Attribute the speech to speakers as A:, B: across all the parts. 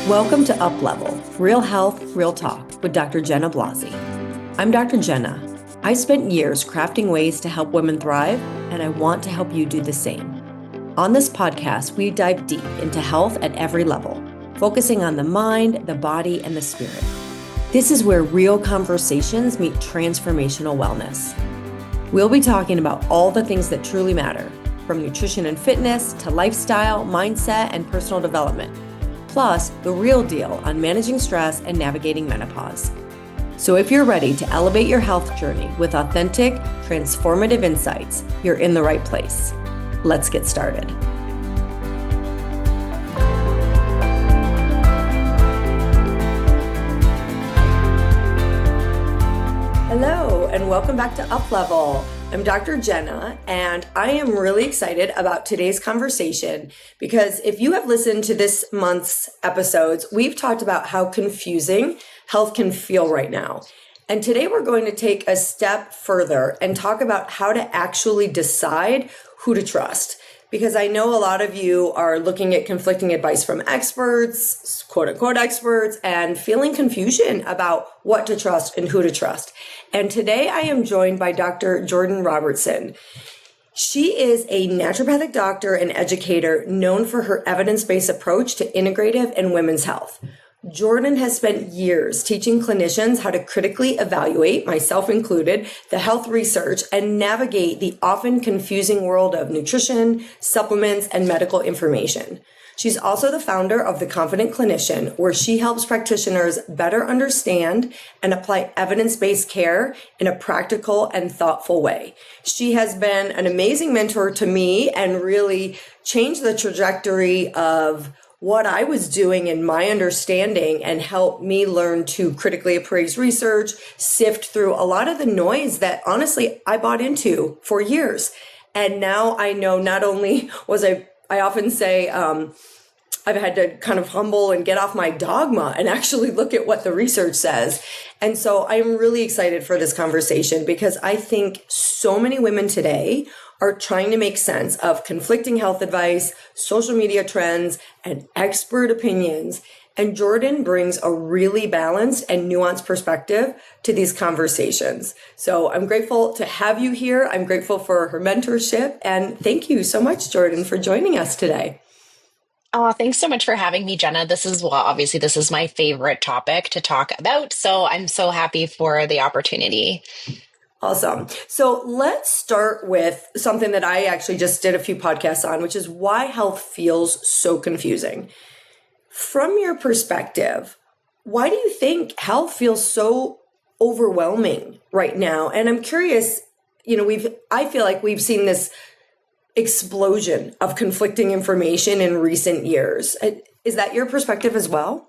A: Welcome to UPLEVEL, Real Health, Real Talk with Dr. Jenna Blasi. I'm Dr. Jenna. I spent years crafting ways to help women thrive, and I want to help you do the same. On this podcast, we dive deep into health at every level, focusing on the mind, the body, and the spirit. This is where real conversations meet transformational wellness. We'll be talking about all the things that truly matter, from nutrition and fitness to lifestyle, mindset, and personal development. Plus, the real deal on managing stress and navigating menopause. So if you're ready to elevate your health journey with authentic, transformative insights, you're in the right place. Let's get started. Hello, and welcome back to UPLEVEL. I'm Dr. Jenna, and I am really excited about today's conversation because if you have listened to this month's episodes, we've talked about how confusing health can feel right now. And today we're going to take a step further and talk about how to actually decide who to trust. Because I know a lot of you are looking at conflicting advice from experts, quote unquote experts, and feeling confusion about what to trust and who to trust. And today I am joined by Dr. Jordan Robertson. She is a naturopathic doctor and educator known for her evidence-based approach to integrative and women's health. Jordan has spent years teaching clinicians how to critically evaluate, myself included, the health research and navigate the often confusing world of nutrition, supplements, and medical information. She's also the founder of The Confident Clinician, where she helps practitioners better understand and apply evidence-based care in a practical and thoughtful way. She has been an amazing mentor to me and really changed the trajectory of what I was doing in my understanding and helped me learn to critically appraise research, sift through a lot of the noise that honestly I bought into for years. And now I know not only was I often say, I've had to kind of humble and get off my dogma and actually look at what the research says. And so I'm really excited for this conversation because I think so many women today are trying to make sense of conflicting health advice, social media trends, and expert opinions. And Jordan brings a really balanced and nuanced perspective to these conversations. So I'm grateful to have you here. I'm grateful for her mentorship. And thank you so much, Jordan, for joining us today.
B: Oh, thanks so much for having me, Jenna. This is my favorite topic to talk about. So I'm so happy for the opportunity.
A: Awesome. So let's start with something that I actually just did a few podcasts on, which is why health feels so confusing. From your perspective, why do you think health feels so overwhelming right now? And I'm curious, I feel like we've seen this explosion of conflicting information in recent years. Is that your perspective as well?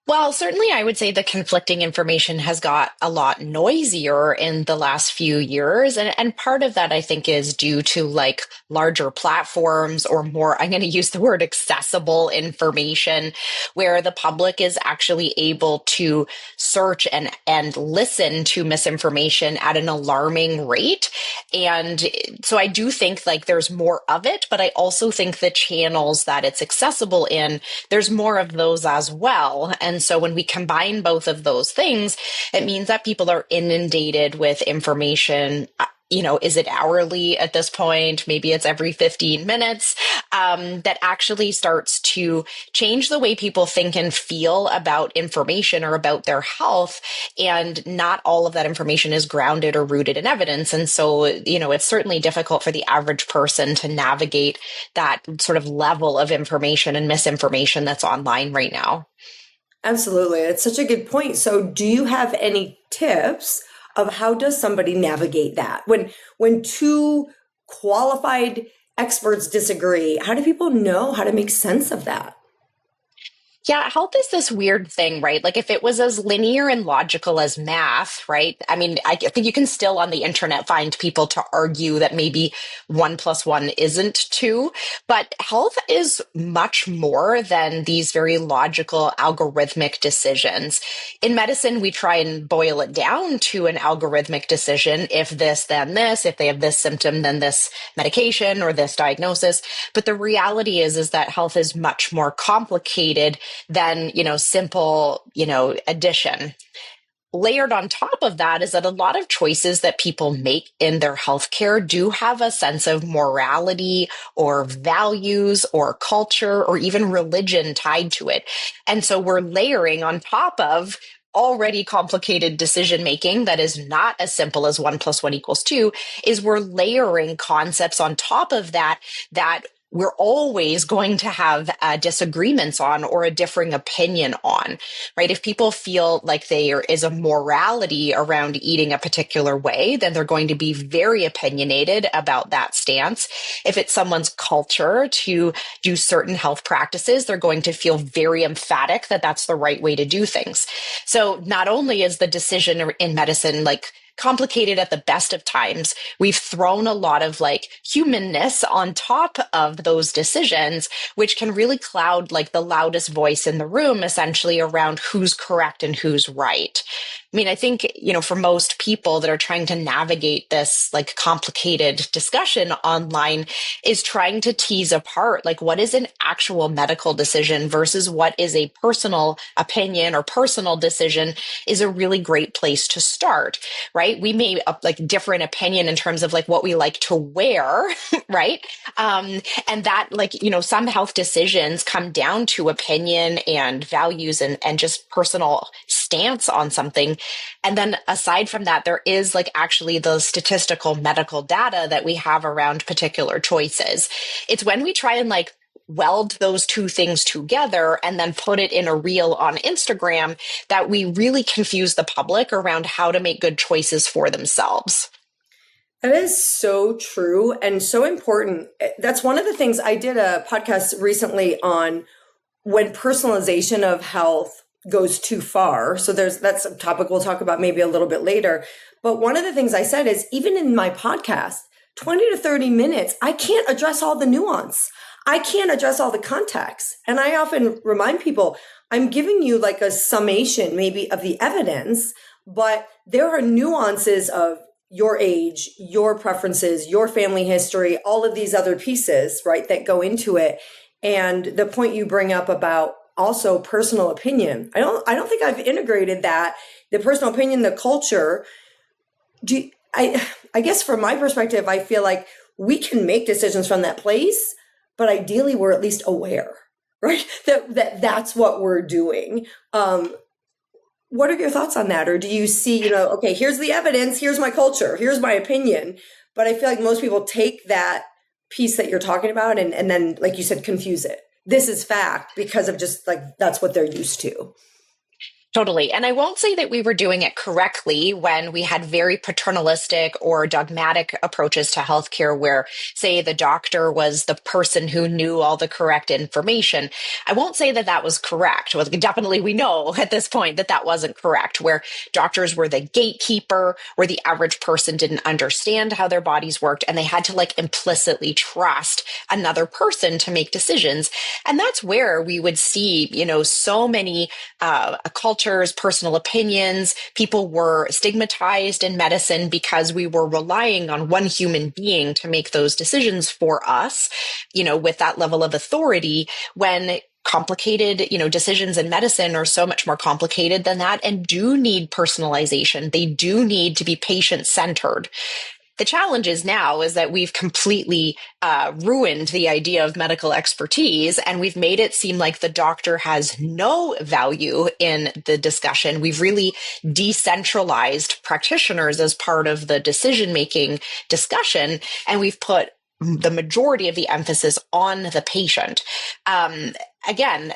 B: Well, certainly I would say the conflicting information has got a lot noisier in the last few years. And part of that, I think, is due to like larger platforms or more, I'm going to use the word accessible information, where the public is actually able to search and listen to misinformation at an alarming rate. And so I do think like there's more of it, but I also think the channels that it's accessible in, there's more of those as well. And so when we combine both of those things, it means that people are inundated with information. Is it hourly at this point? Maybe it's every 15 minutes, that actually starts to change the way people think and feel about information or about their health. And not all of that information is grounded or rooted in evidence. And so, it's certainly difficult for the average person to navigate that sort of level of information and misinformation that's online right now.
A: Absolutely. It's such a good point. So do you have any tips of how does somebody navigate that? When two qualified experts disagree, how do people know how to make sense of that?
B: Yeah, health is this weird thing, right? Like if it was as linear and logical as math, right? I mean, I think you can still on the internet find people to argue that maybe 1 plus 1 isn't two, but health is much more than these very logical algorithmic decisions. In medicine, we try and boil it down to an algorithmic decision. If this, then this, if they have this symptom, then this medication or this diagnosis. But the reality is that health is much more complicated than, simple, addition. Layered on top of that is that a lot of choices that people make in their healthcare do have a sense of morality or values or culture or even religion tied to it. And so we're layering on top of already complicated decision making that is not as simple as 1 plus 1 equals 2, is we're layering concepts on top of that we're always going to have disagreements on or a differing opinion on, right? If people feel like there is a morality around eating a particular way, then they're going to be very opinionated about that stance. If it's someone's culture to do certain health practices, they're going to feel very emphatic that that's the right way to do things. So not only is the decision in medicine like complicated at the best of times, we've thrown a lot of like humanness on top of those decisions, which can really cloud like the loudest voice in the room, essentially around who's correct and who's right. I mean, I think, for most people that are trying to navigate this like complicated discussion online is trying to tease apart like what is an actual medical decision versus what is a personal opinion or personal decision is a really great place to start, right? We may have like different opinion in terms of like what we like to wear, right? And that like, some health decisions come down to opinion and values and just personal stance on something. And then aside from that, there is like actually the statistical medical data that we have around particular choices. It's when we try and like weld those two things together and then put it in a reel on Instagram that we really confuse the public around how to make good choices for themselves.
A: That is so true and so important. That's one of the things I did a podcast recently on when personalization of health goes too far. So that's a topic we'll talk about maybe a little bit later. But one of the things I said is even in my podcast, 20 to 30 minutes, I can't address all the nuance. I can't address all the context. And I often remind people, I'm giving you like a summation maybe of the evidence, but there are nuances of your age, your preferences, your family history, all of these other pieces, right, that go into it. And the point you bring up about also personal opinion, I don't think I've integrated that, the personal opinion, the culture. I guess from my perspective, I feel like we can make decisions from that place, but ideally we're at least aware, right? That's what we're doing. What are your thoughts on that? Or do you see, okay, here's the evidence, here's my culture, here's my opinion. But I feel like most people take that piece that you're talking about and then, like you said, confuse it. This is fact because of just like, that's what they're used to.
B: Totally. And I won't say that we were doing it correctly when we had very paternalistic or dogmatic approaches to healthcare where, say, the doctor was the person who knew all the correct information. I won't say that that was correct. Well, definitely we know at this point that that wasn't correct, where doctors were the gatekeeper, where the average person didn't understand how their bodies worked, and they had to like implicitly trust another person to make decisions. And that's where we would see, so many cultures, personal opinions. People were stigmatized in medicine because we were relying on one human being to make those decisions for us, with that level of authority, when complicated, decisions in medicine are so much more complicated than that and do need personalization. They do need to be patient-centered. The challenge is now is that we've completely ruined the idea of medical expertise, and we've made it seem like the doctor has no value in the discussion. We've really decentralized practitioners as part of the decision-making discussion, and we've put the majority of the emphasis on the patient. again,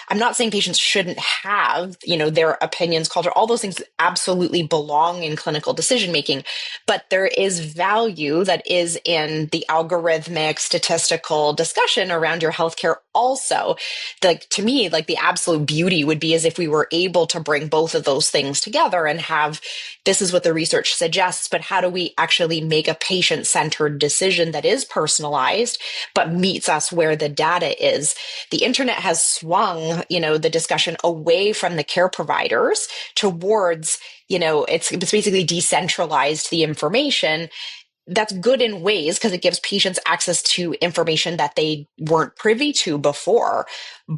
B: I'm not saying patients shouldn't have, their opinions, culture, all those things absolutely belong in clinical decision making, but there is value that is in the algorithmic statistical discussion around your healthcare also. Like, to me, like, the absolute beauty would be as if we were able to bring both of those things together and have, this is what the research suggests, but how do we actually make a patient-centered decision that is personalized, but meets us where the data is? The internet has swung, the discussion away from the care providers towards, it's basically decentralized the information. That's good in ways because it gives patients access to information that they weren't privy to before,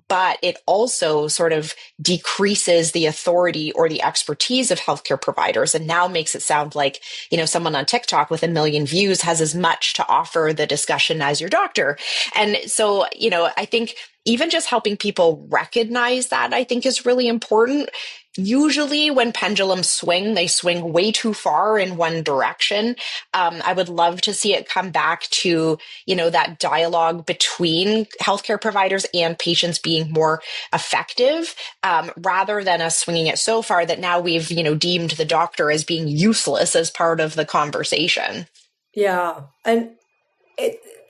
B: but it also sort of decreases the authority or the expertise of healthcare providers and now makes it sound like, someone on TikTok with 1 million views has as much to offer the discussion as your doctor. And so, I think even just helping people recognize that, I think, is really important. Usually when pendulums swing, they swing way too far in one direction. I would love to see it come back to, that dialogue between healthcare providers and patients being more effective, rather than us swinging it so far that now we've, deemed the doctor as being useless as part of the conversation.
A: Yeah. And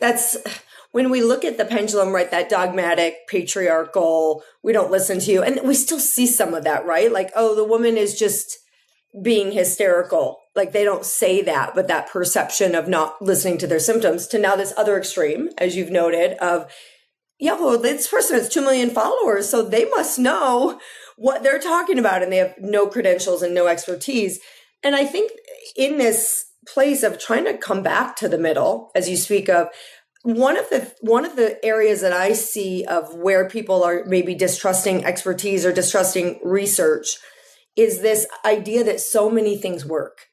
A: that's when we look at the pendulum, right? That dogmatic, patriarchal, we don't listen to you. And we still see some of that, right? Like, oh, the woman is just being hysterical. Like, they don't say that, but that perception of not listening to their symptoms, to now this other extreme, as you've noted, of, yeah, well, this person has 2 million followers, so they must know what they're talking about, and they have no credentials and no expertise. And I think in this place of trying to come back to the middle, as you speak of, one of the areas that I see of where people are maybe distrusting expertise or distrusting research is this idea that so many things work.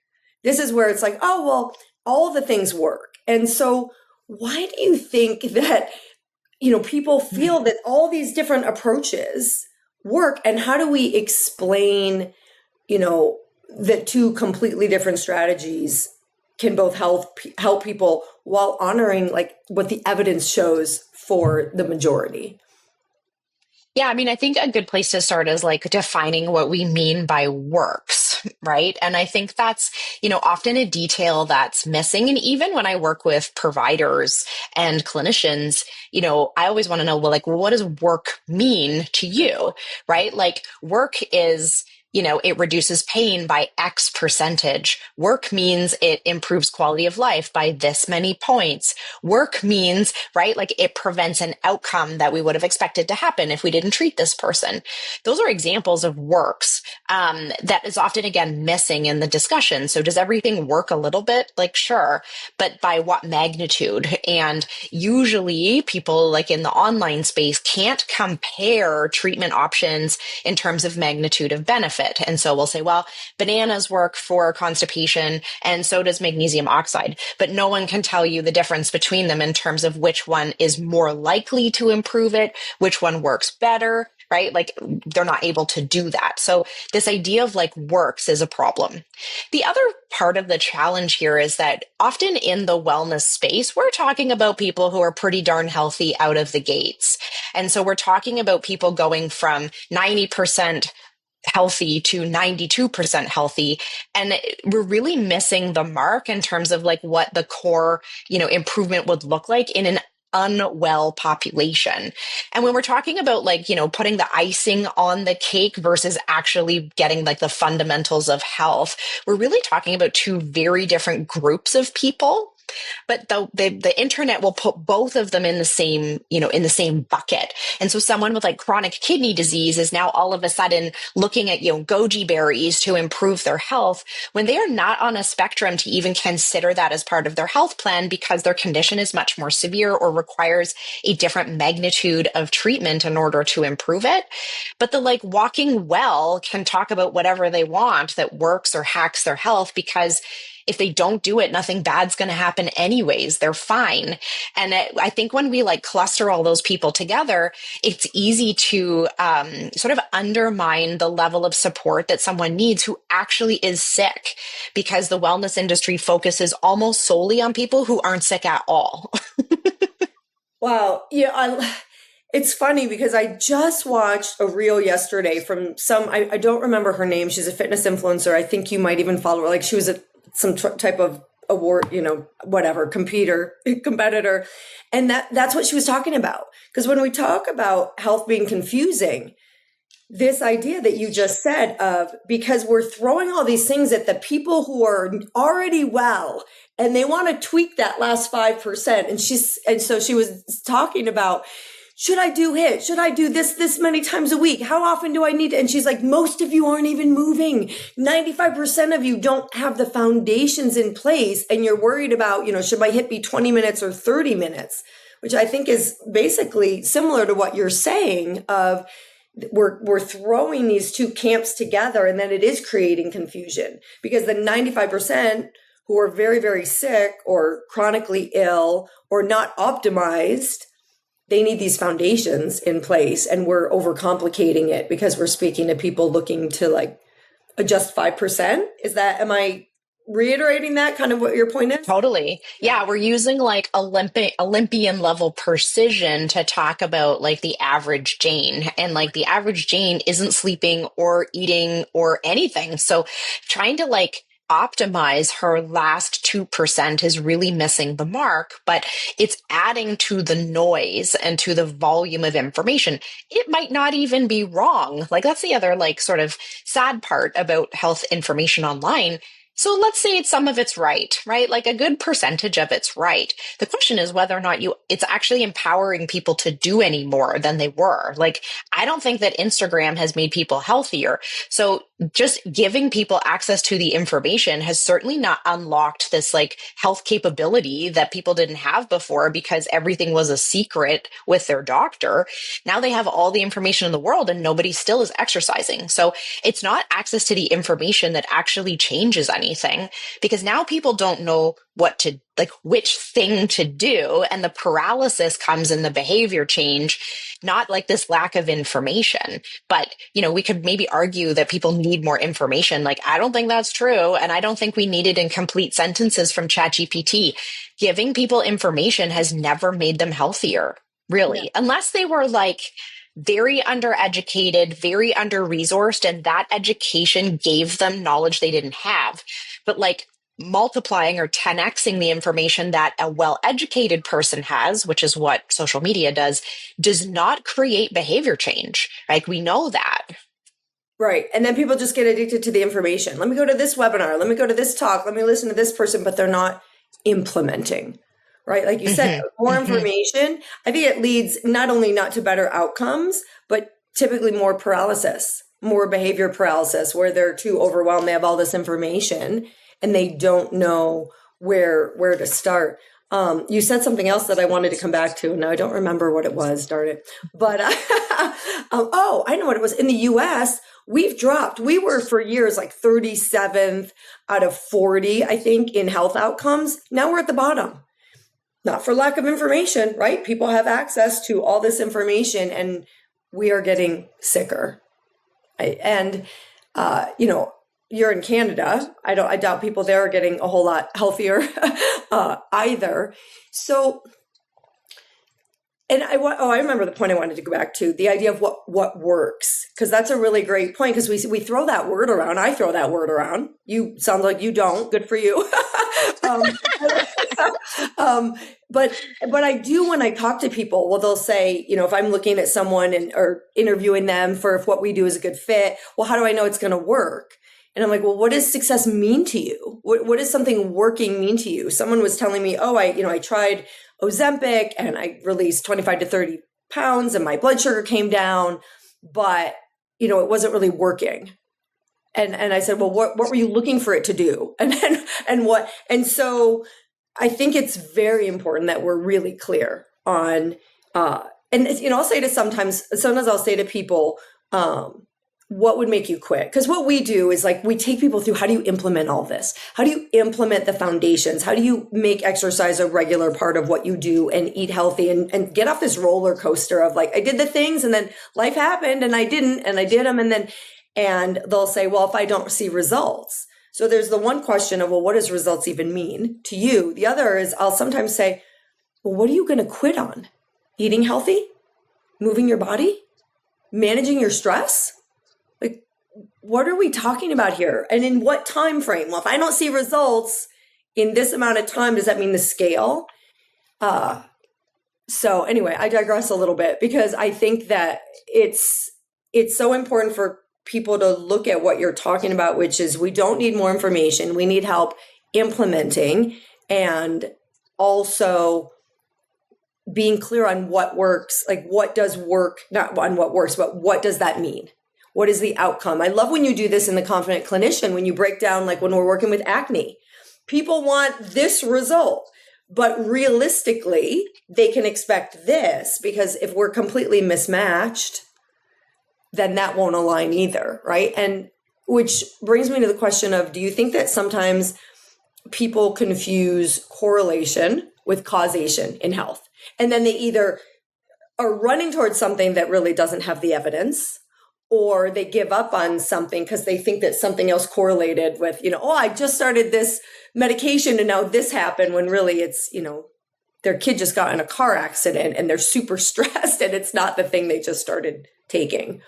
A: This is where it's like, oh, well, all the things work. And so why do you think that, people feel that all these different approaches work? And how do we explain, that two completely different strategies can both help people while honoring like what the evidence shows for the majority?
B: Yeah, I mean, I think a good place to start is like defining what we mean by works, right? And I think that's, often a detail that's missing. And even when I work with providers and clinicians, I always want to know, well, like, what does work mean to you, right? Like, work is, it reduces pain by X percentage. Work means it improves quality of life by this many points. Work means, right, like it prevents an outcome that we would have expected to happen if we didn't treat this person. Those are examples of works that is often, again, missing in the discussion. So does everything work a little bit? Like, sure, but by what magnitude? And usually people like in the online space can't compare treatment options in terms of magnitude of benefit. And so we'll say, well, bananas work for constipation and so does magnesium oxide, but no one can tell you the difference between them in terms of which one is more likely to improve it, which one works better, right? Like, they're not able to do that. So this idea of like works is a problem. The other part of the challenge here is that often in the wellness space, we're talking about people who are pretty darn healthy out of the gates. And so we're talking about people going from 90% healthy to 92% healthy. And we're really missing the mark in terms of like what the core, improvement would look like in an unwell population. And when we're talking about like, putting the icing on the cake versus actually getting like the fundamentals of health, we're really talking about two very different groups of people. But the internet will put both of them in the same, in the same bucket. And so someone with like chronic kidney disease is now all of a sudden looking at, goji berries to improve their health when they are not on a spectrum to even consider that as part of their health plan because their condition is much more severe or requires a different magnitude of treatment in order to improve it. But the like walking well can talk about whatever they want that works or hacks their health because if they don't do it, nothing bad's going to happen anyways. They're fine. And I think when we like cluster all those people together, it's easy to sort of undermine the level of support that someone needs who actually is sick because the wellness industry focuses almost solely on people who aren't sick at all.
A: Wow. Yeah. It's funny because I just watched a reel yesterday from I don't remember her name. She's a fitness influencer. I think you might even follow her. Like she was some type of award, whatever, competitor. And that's what she was talking about. Because when we talk about health being confusing, this idea that you just said of, because we're throwing all these things at the people who are already well, and they want to tweak that last 5%. And so she was talking about, should I do HIIT? Should I do this many times a week? How often do I need to? And she's like, most of you aren't even moving. 95% of you don't have the foundations in place. And you're worried about, should my HIIT be 20 minutes or 30 minutes? Which I think is basically similar to what you're saying of we're throwing these two camps together, and then it is creating confusion because the 95% who are very, very sick or chronically ill or not optimized, they need these foundations in place, and we're overcomplicating it because we're speaking to people looking to like adjust 5%. Am I reiterating that kind of what your point is?
B: Totally. Yeah. We're using like Olympian level precision to talk about like the average Jane, and like the average Jane isn't sleeping or eating or anything. So trying to like optimize her last 2% is really missing the mark, but it's adding to the noise and to the volume of information. It might not even be wrong. Like that's the other like sort of sad part about health information online. So let's say some of it's right? Like a good percentage of it's right. The question is whether or not it's actually empowering people to do any more than they were. Like, I don't think that Instagram has made people healthier. So just giving people access to the information has certainly not unlocked this like health capability that people didn't have before because everything was a secret with their doctor. Now they have all the information in the world and nobody still is exercising. So it's not access to the information that actually changes anything, because now people don't know which thing to do. And the paralysis comes in the behavior change, not like this lack of information. But, we could maybe argue that people need more information. Like, I don't think that's true. And I don't think we need it in complete sentences from ChatGPT. Giving people information has never made them healthier, really, unless they were like very undereducated, very under-resourced, and that education gave them knowledge they didn't have. But like multiplying or 10xing the information that a well-educated person has, which is what social media does not create behavior change. Like, we know that.
A: Right. And then people just get addicted to the information. Let me go to this webinar. Let me go to this talk. Let me listen to this person, but they're not implementing. Right. Like you said, more information. I think it leads not only not to better outcomes, but typically more paralysis, more behavior paralysis, where they're too overwhelmed. They have all this information and they don't know where to start. You said something else that I wanted to come back to. Now I don't remember what it was, darn it. But I know what it was. In the US, we've dropped. We were for years like 37th out of 40, I think, in health outcomes. Now we're at the bottom. Not for lack of information, right? People have access to all this information and we are getting sicker. You're in Canada. I doubt people there are getting a whole lot healthier either. So, and I remember the point I wanted to go back to, the idea of what works, because that's a really great point, because we throw that word around. I throw that word around. You sound like you don't. Good for you. But I do when I talk to people. Well, they'll say, if I'm looking at someone or interviewing them for if what we do is a good fit, well, how do I know it's going to work? And I'm like, well, what does success mean to you? What does something working mean to you? Someone was telling me, I tried Ozempic and I released 25 to 30 pounds and my blood sugar came down, but, it wasn't really working. And I said, well, what were you looking for it to do? And so I think it's very important that we're really clear on, I'll say to sometimes I'll say to people, what would make you quit? Because what we do is like, we take people through, how do you implement all this? How do you implement the foundations? How do you make exercise a regular part of what you do and eat healthy and get off this roller coaster of like, I did the things and then life happened and I didn't, and I did them. And they'll say, well, if I don't see results. So there's the one question of, well, what does results even mean to you? The other is I'll sometimes say, well, what are you going to quit on? Eating healthy? moving your body, managing your stress. Like, what are we talking about here? And in what time frame? Well, if I don't see results in this amount of time, does that mean the scale? So anyway, I digress a little bit because I think that it's so important for people to look at what you're talking about, which is we don't need more information. We need help implementing and also being clear on what works, like what does work, not on what works, but what does that mean? What is the outcome? I love when you do this in the Confident Clinician, when you break down, like when we're working with acne, people want this result, but realistically, they can expect this because if we're completely mismatched, then that won't align either, right? And which brings me to the question of, do you think that sometimes people confuse correlation with causation in health? And then they either are running towards something that really doesn't have the evidence, or they give up on something because they think that something else correlated with, oh, I just started this medication and now this happened, when really it's, their kid just got in a car accident and they're super stressed and it's not the thing they just started taking.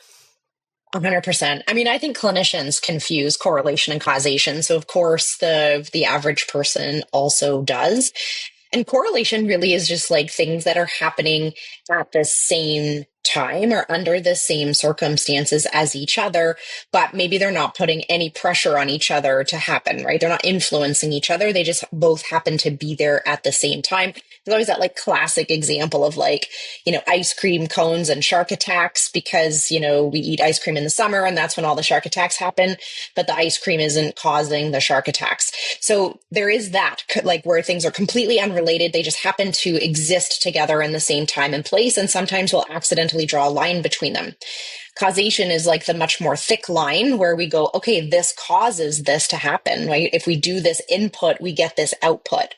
B: 100%. I mean, I think clinicians confuse correlation and causation. So of course the average person also does. And correlation really is just like things that are happening at the same time or under the same circumstances as each other, but maybe they're not putting any pressure on each other to happen, right? They're not influencing each other. They just both happen to be there at the same time. There's always that like classic example of like, ice cream cones and shark attacks because, we eat ice cream in the summer and that's when all the shark attacks happen, but the ice cream isn't causing the shark attacks. So there is that, like where things are completely unrelated. They just happen to exist together in the same time and place. And sometimes we'll accidentally draw a line between them. Causation is like the much more thick line where we go, okay, this causes this to happen, right? If we do this input, we get this output.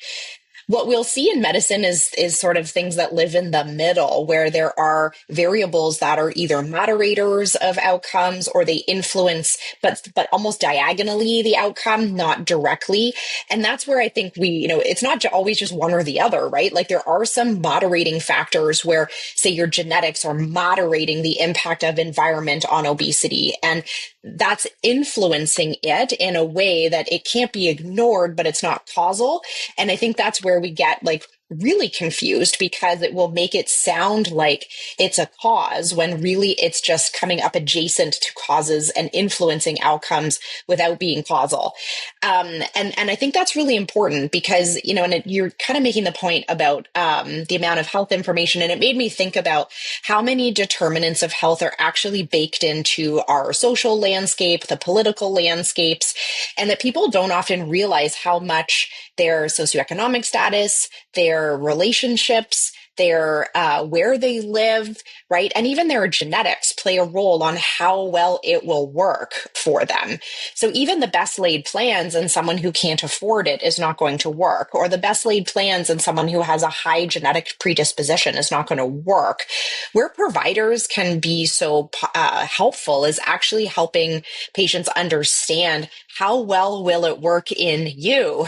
B: What we'll see in medicine is sort of things that live in the middle, where there are variables that are either moderators of outcomes or they influence, but almost diagonally the outcome, not directly. And that's where I think it's not always just one or the other, right? Like there are some moderating factors where, say, your genetics are moderating the impact of environment on obesity. And that's influencing it in a way that it can't be ignored, but it's not causal. And I think that's where we get like really confused because it will make it sound like it's a cause when really it's just coming up adjacent to causes and influencing outcomes without being causal. And I think that's really important because, and you're kind of making the point about the amount of health information. And it made me think about how many determinants of health are actually baked into our social landscape, the political landscapes, and that people don't often realize how much their socioeconomic status, their relationships, their where they live, right? And even their genetics play a role on how well it will work for them. So even the best laid plans in someone who can't afford it is not going to work, or the best laid plans in someone who has a high genetic predisposition is not going to work. Where providers can be so helpful is actually helping patients understand how well will it work in you?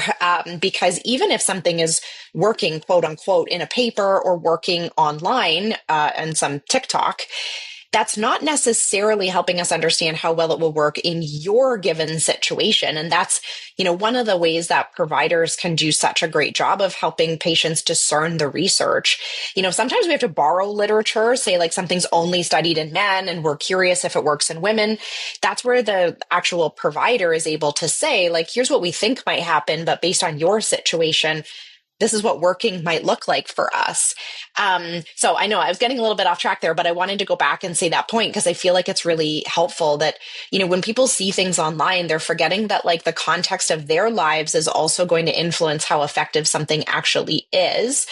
B: Because even if something is working, quote unquote, in a paper or working online and some TikTok, that's not necessarily helping us understand how well it will work in your given situation. And that's, one of the ways that providers can do such a great job of helping patients discern the research. Sometimes we have to borrow literature, say like something's only studied in men and we're curious if it works in women. That's where the actual provider is able to say, like, here's what we think might happen, but based on your situation, this is what working might look like for us. So I know I was getting a little bit off track there, but I wanted to go back and say that point because I feel like it's really helpful that, when people see things online, they're forgetting that like the context of their lives is also going to influence how effective something actually is.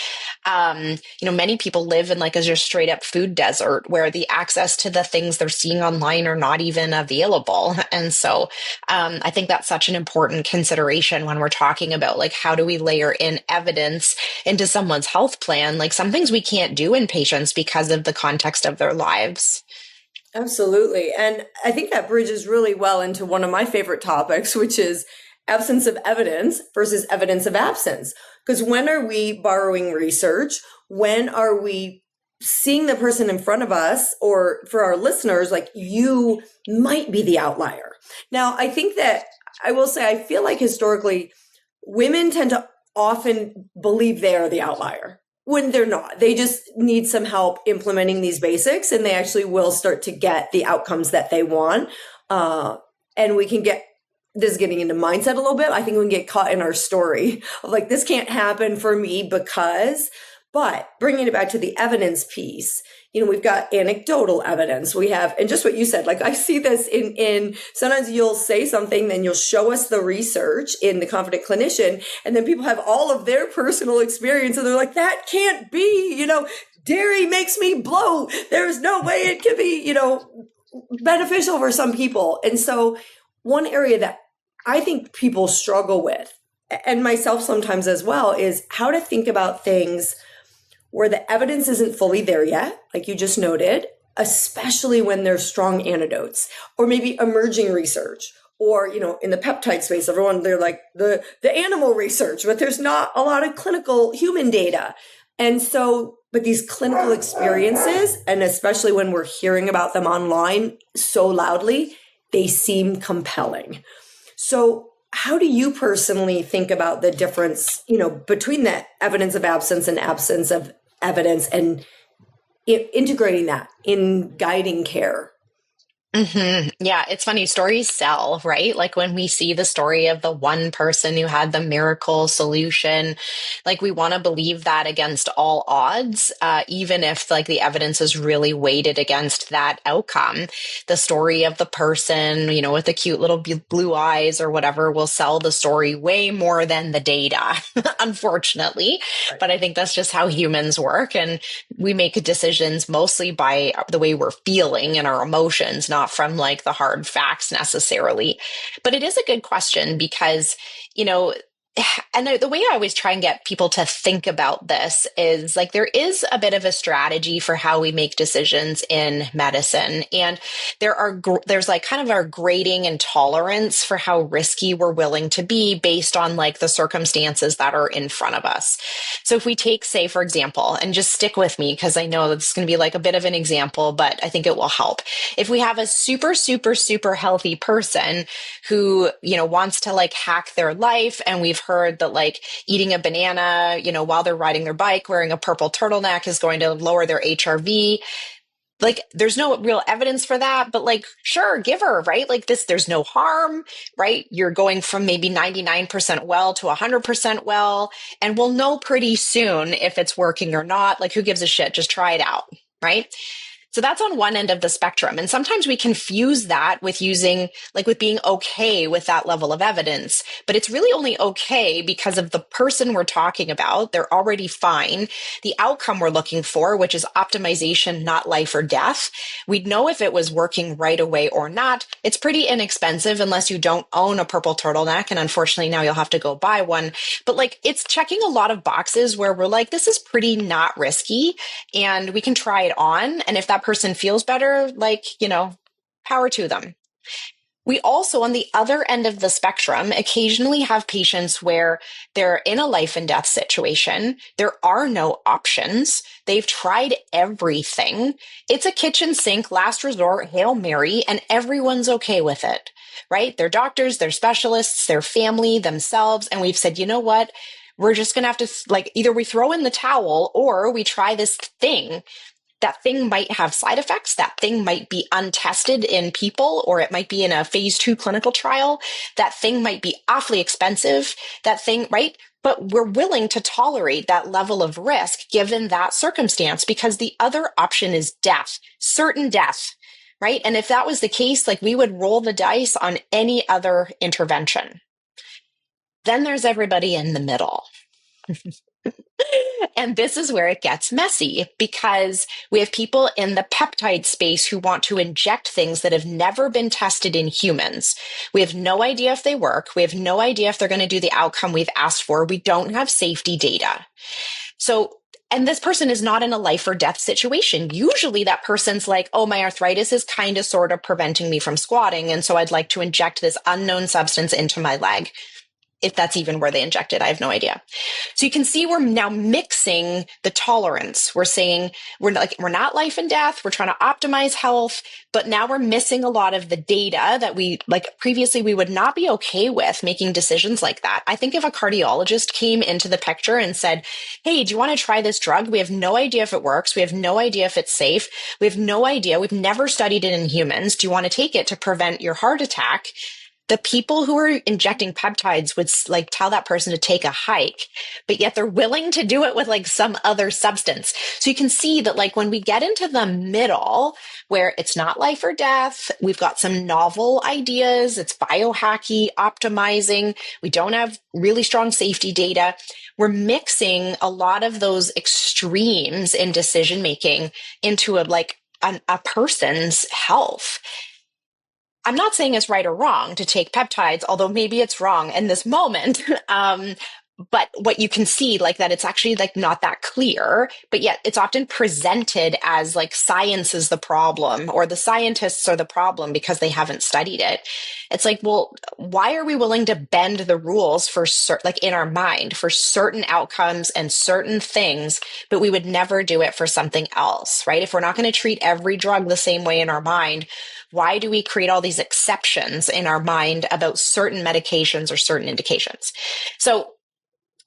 B: Many people live in like a just straight up food desert where the access to the things they're seeing online are not even available. And so I think that's such an important consideration when we're talking about like, how do we layer in evidence into someone's health plan, like some things we can't do in patients because of the context of their lives.
A: Absolutely. And I think that bridges really well into one of my favorite topics, which is absence of evidence versus evidence of absence. Because when are we borrowing research? When are we seeing the person in front of us, or for our listeners, like, you might be the outlier. Now, I think that I will say, I feel like historically women tend to often believe they are the outlier when they're not. They just need some help implementing these basics, and they actually will start to get the outcomes that they want. And we can get, this is getting into mindset a little bit. I think we can get caught in our story of like, this can't happen for me because, but bringing it back to the evidence piece, we've got anecdotal evidence. We have, and just what you said, like, I see this in sometimes you'll say something, then you'll show us the research in the Confident Clinician, and then people have all of their personal experience, and they're like, that can't be, dairy makes me bloat. There's no way it could be, beneficial for some people. And so one area that I think people struggle with, and myself sometimes as well, is how to think about things where the evidence isn't fully there yet, like you just noted, especially when there's strong antidotes or maybe emerging research, or, in the peptide space, they're like the animal research, but there's not a lot of clinical human data. And so, but these clinical experiences, and especially when we're hearing about them online so loudly, they seem compelling. So how do you personally think about the difference, between the evidence of absence and absence of evidence, and integrating that in guiding care?
B: Mm-hmm. Yeah, it's funny. Stories sell, right? Like when we see the story of the one person who had the miracle solution, like we want to believe that against all odds, even if like the evidence is really weighted against that outcome. The story of the person, with the cute little blue eyes or whatever, will sell the story way more than the data, unfortunately.
A: Right.
B: But I think that's just how humans work. And we make decisions mostly by the way we're feeling and our emotions, not from like the hard facts necessarily. But it is a good question because, and the way I always try and get people to think about this is like, there is a bit of a strategy for how we make decisions in medicine. And there's like kind of our grading and tolerance for how risky we're willing to be based on like the circumstances that are in front of us. So if we take, say, for example, and just stick with me because I know that's going to be like a bit of an example, but I think it will help. If we have a super, super, super healthy person who, wants to like hack their life, and we've heard that like eating a banana, while they're riding their bike, wearing a purple turtleneck is going to lower their HRV. Like, there's no real evidence for that, but like, sure, give her, right? Like this, there's no harm, right? You're going from maybe 99% well to 100% well, and we'll know pretty soon if it's working or not. Like, who gives a shit? Just try it out, right? So that's on one end of the spectrum. And sometimes we confuse that with with being okay with that level of evidence. But it's really only okay because of the person we're talking about. They're already fine. The outcome we're looking for, which is optimization, not life or death. We'd know if it was working right away or not. It's pretty inexpensive unless you don't own a purple turtleneck. And unfortunately, now you'll have to go buy one. But like, it's checking a lot of boxes where we're like, this is pretty not risky, and we can try it on. And if that person feels better, like, power to them. We also, on the other end of the spectrum, occasionally have patients where they're in a life and death situation. There are no options. They've tried everything. It's a kitchen sink, last resort, Hail Mary, and everyone's okay with it, right? They're doctors, they're specialists, their family, themselves. And we've said, you know what? We're just going to have to, like, either we throw in the towel or we try this thing. That thing might have side effects. That thing might be untested in people, or it might be in a phase 2 clinical trial. That thing might be awfully expensive. That thing, right? But we're willing to tolerate that level of risk given that circumstance, because the other option is death, certain death, right? And if that was the case, like, we would roll the dice on any other intervention. Then there's everybody in the middle. And this is where it gets messy, because we have people in the peptide space who want to inject things that have never been tested in humans. We have no idea if they work. We have no idea if they're going to do the outcome we've asked for. We don't have safety data. So, and this person is not in a life or death situation. Usually that person's like, oh, my arthritis is kind of sort of preventing me from squatting, and so I'd like to inject this unknown substance into my leg. if that's even where they inject it. I have no idea. So you can see we're now mixing the tolerance. We're saying we're not life and death. We're trying to optimize health, but now we're missing a lot of the data that we previously we would not be okay with making decisions like that. I think if a cardiologist came into the picture and said, hey, do you want to try this drug? We have no idea if it works. We have no idea if it's safe. We have no idea. We've never studied it in humans. Do you want to take it to prevent your heart attack? The people who are injecting peptides would tell that person to take a hike, but yet they're willing to do it with some other substance. So you can see that when we get into the middle where it's not life or death, we've got some novel ideas. It's biohacky, optimizing. We don't have really strong safety data. We're mixing a lot of those extremes in decision making into a person's health. I'm not saying it's right or wrong to take peptides, although maybe it's wrong in this moment. But what you can see, that it's actually not that clear, but yet it's often presented as science is the problem or the scientists are the problem because they haven't studied it. It's well, why are we willing to bend the rules for in our mind for certain outcomes and certain things, but we would never do it for something else, right? If we're not going to treat every drug the same way in our mind, why do we create all these exceptions in our mind about certain medications or certain indications? So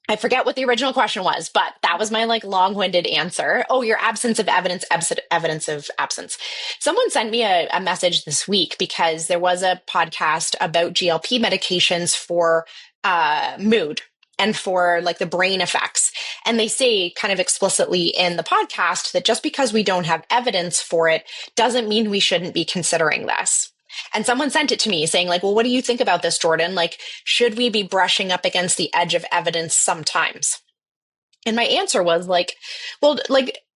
B: I forget what the original question was, but that was my long-winded answer. Oh, your absence of evidence, evidence of absence. Someone sent me a message this week because there was a podcast about GLP medications for mood and for the brain effects. And they say kind of explicitly in the podcast that just because we don't have evidence for it doesn't mean we shouldn't be considering this. And someone sent it to me saying well, what do you think about this, Jordan? Should we be brushing up against the edge of evidence sometimes? And my answer was well,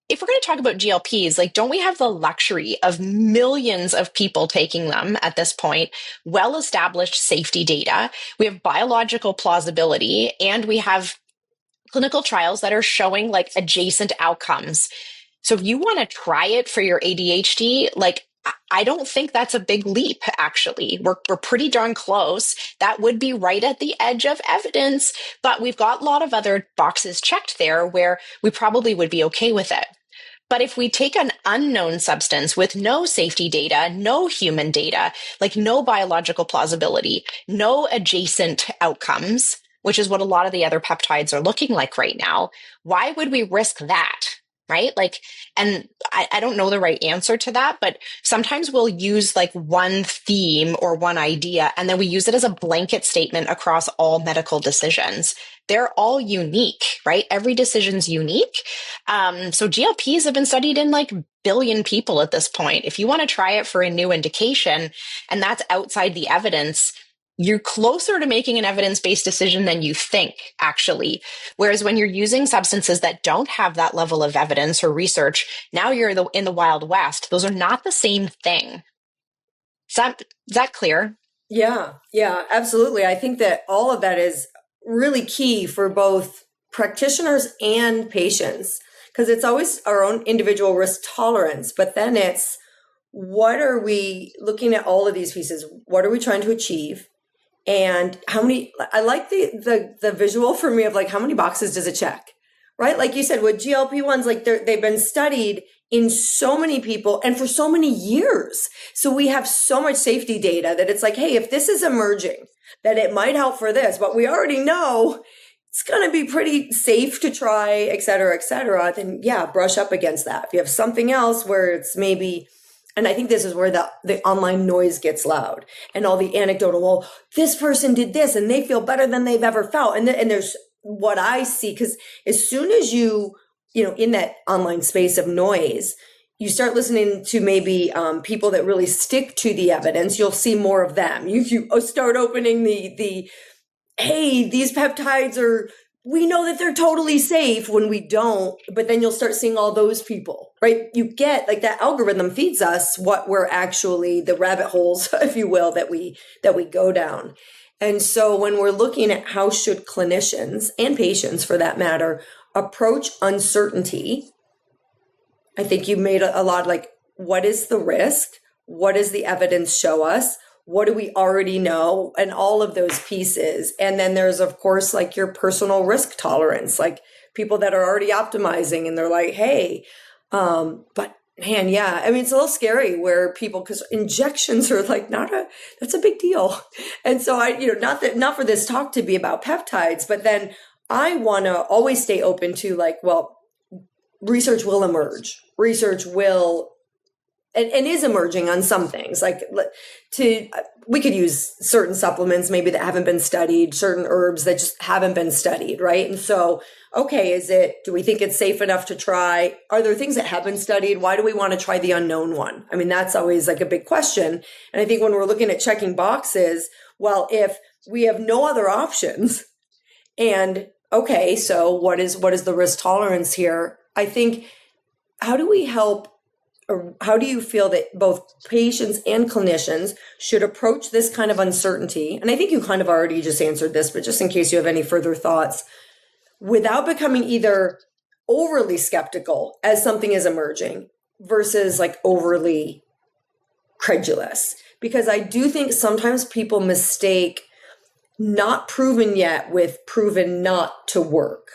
B: if we're going to talk about GLPs, don't we have the luxury of millions of people taking them at this point, well-established safety data? We have biological plausibility, and we have clinical trials that are showing adjacent outcomes. So if you want to try it for your ADHD, I don't think that's a big leap, actually. We're pretty darn close. That would be right at the edge of evidence, but we've got a lot of other boxes checked there where we probably would be okay with it. But if we take an unknown substance with no safety data, no human data, no biological plausibility, no adjacent outcomes, which is what a lot of the other peptides are looking like right now, why would we risk that? Right? And I don't know the right answer to that, but sometimes we'll use one theme or one idea, and then we use it as a blanket statement across all medical decisions. They're all unique, right? Every decision's unique. So GLPs have been studied in billion people at this point. If you want to try it for a new indication, and that's outside the evidence, you're closer to making an evidence-based decision than you think, actually. Whereas when you're using substances that don't have that level of evidence or research, now you're in the Wild West. Those are not the same thing. Is that clear?
A: Yeah, absolutely. I think that all of that is really key for both practitioners and patients, because it's always our own individual risk tolerance, but then it's what are we looking at all of these pieces? What are we trying to achieve? And how many, I like the visual for me of how many boxes does it check, right? Like you said, with GLP-1s, they've been studied in so many people and for so many years. So we have so much safety data that it's hey, if this is emerging, that it might help for this, but we already know it's going to be pretty safe to try, et cetera, then yeah, brush up against that. If you have something else where it's maybe, and I think this is where the online noise gets loud and all the anecdotal, well, this person did this and they feel better than they've ever felt. And there's what I see, because as soon as you in that online space of noise, you start listening to maybe people that really stick to the evidence, you'll see more of them. You start opening the hey, these peptides we know that they're totally safe when we don't, but then you'll start seeing all those people, right? You get that algorithm feeds us what we're actually, the rabbit holes, if you will, that we go down. And so when we're looking at how should clinicians and patients for that matter approach uncertainty, I think you made a lot what is the risk? What does the evidence show us? what do we already know, and all of those pieces. And then there's, of course, like your personal risk tolerance, like people that are already optimizing and they're like, hey, but man, yeah, I mean, it's a little scary where people, because injections are like that's a big deal. And so not for this talk to be about peptides, but then I want to always stay open to like, well, research will emerge. Research will and is emerging on some things. Like we could use certain supplements maybe that haven't been studied, certain herbs that just haven't been studied, right? And so, okay, do we think it's safe enough to try? Are there things that have been studied? Why do we want to try the unknown one? I mean, that's always like a big question. And I think when we're looking at checking boxes, well, if we have no other options, and okay, so what is the risk tolerance here? I think, how do we help, or how do you feel that both patients and clinicians should approach this kind of uncertainty? And I think you kind of already just answered this, but just in case you have any further thoughts, without becoming either overly skeptical as something is emerging versus like overly credulous. Because I do think sometimes people mistake not proven yet with proven not to work.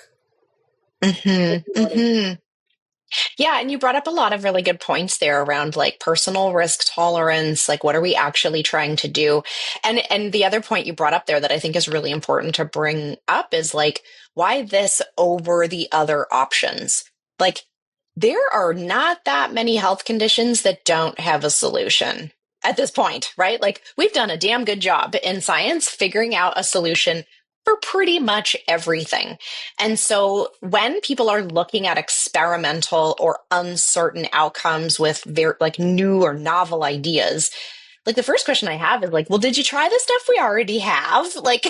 B: Yeah, and you brought up a lot of really good points there around like personal risk tolerance, like what are we actually trying to do? And the other point you brought up there that I think is really important to bring up is like, why this over the other options? Like, there are not that many health conditions that don't have a solution at this point, right? Like, we've done a damn good job in science figuring out a solution for pretty much everything. And so when people are looking at experimental or uncertain outcomes with very like new or novel ideas, like the first question I have is like, well, did you try the stuff we already have? Like,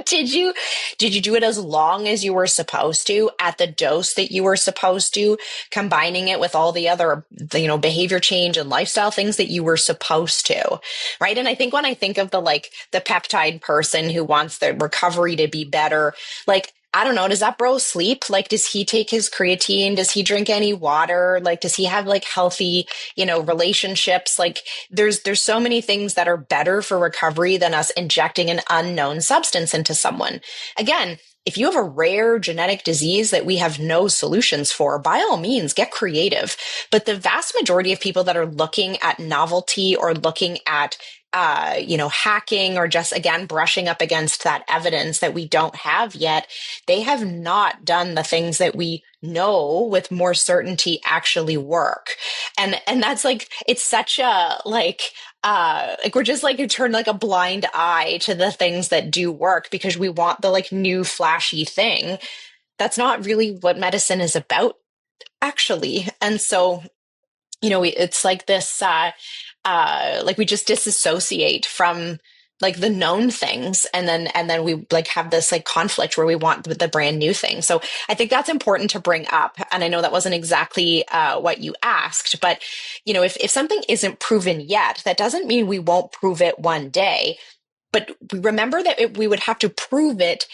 B: did you do it as long as you were supposed to at the dose that you were supposed to, combining it with all the other, behavior change and lifestyle things that you were supposed to, right? And I think when I think of the peptide person who wants their recovery to be better, like, I don't know, does that bro sleep? Like, does he take his creatine? Does he drink any water? Like, does he have like healthy, relationships? Like, there's so many things that are better for recovery than us injecting an unknown substance into someone. Again, if you have a rare genetic disease that we have no solutions for, by all means, get creative. But the vast majority of people that are looking at novelty or looking at hacking or just, again, brushing up against that evidence that we don't have yet, they have not done the things that we know with more certainty actually work. And that's like, it's such a we're just like, you turn like a blind eye to the things that do work because we want the like new flashy thing. That's not really what medicine is about, actually. And so, it's like this, like we just disassociate from like the known things, and then we like have this like conflict where we want the brand new thing. So I think that's important to bring up. And I know that wasn't exactly what you asked, but if something isn't proven yet, that doesn't mean we won't prove it one day. But remember that we would have to prove it,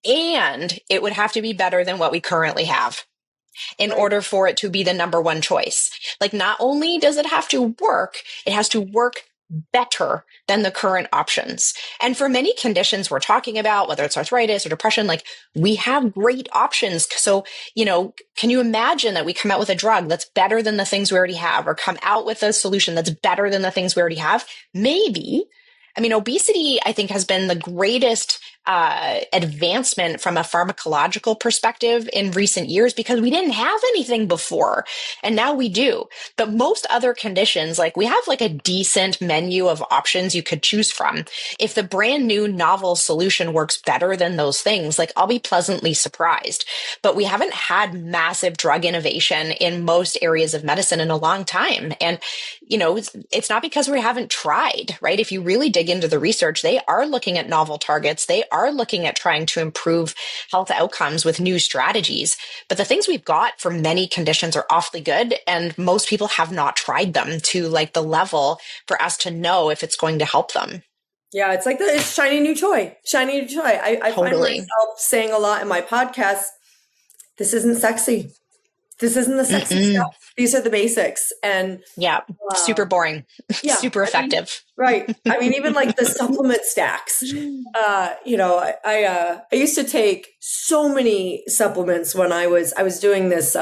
B: and it would have to be better than what we currently have in order for it to be the number one choice. Like, not only does it have to work, it has to work better than the current options. And for many conditions we're talking about, whether it's arthritis or depression, like, we have great options. So, can you imagine that we come out with a drug that's better than the things we already have, or come out with a solution that's better than the things we already have? Maybe. I mean, obesity, I think, has been the greatest advancement from a pharmacological perspective in recent years because we didn't have anything before, and now we do. But most other conditions, like, we have like a decent menu of options you could choose from. If the brand new novel solution works better than those things, like, I'll be pleasantly surprised. But we haven't had massive drug innovation in most areas of medicine in a long time. And, it's not because we haven't tried, right? If you really dig into the research, they are looking at novel targets. They are looking at trying to improve health outcomes with new strategies. But the things we've got for many conditions are awfully good, and most people have not tried them to like the level for us to know if it's going to help them.
A: Yeah, it's like it's shiny new toy. Shiny new toy. I find myself saying a lot in my podcast, this isn't sexy. This isn't the sexy stuff. these are the basics. And
B: Yeah. Super boring,
A: yeah,
B: super
A: I mean,
B: effective.
A: right. I mean, even like the supplement stacks. I used to take so many supplements when I was doing this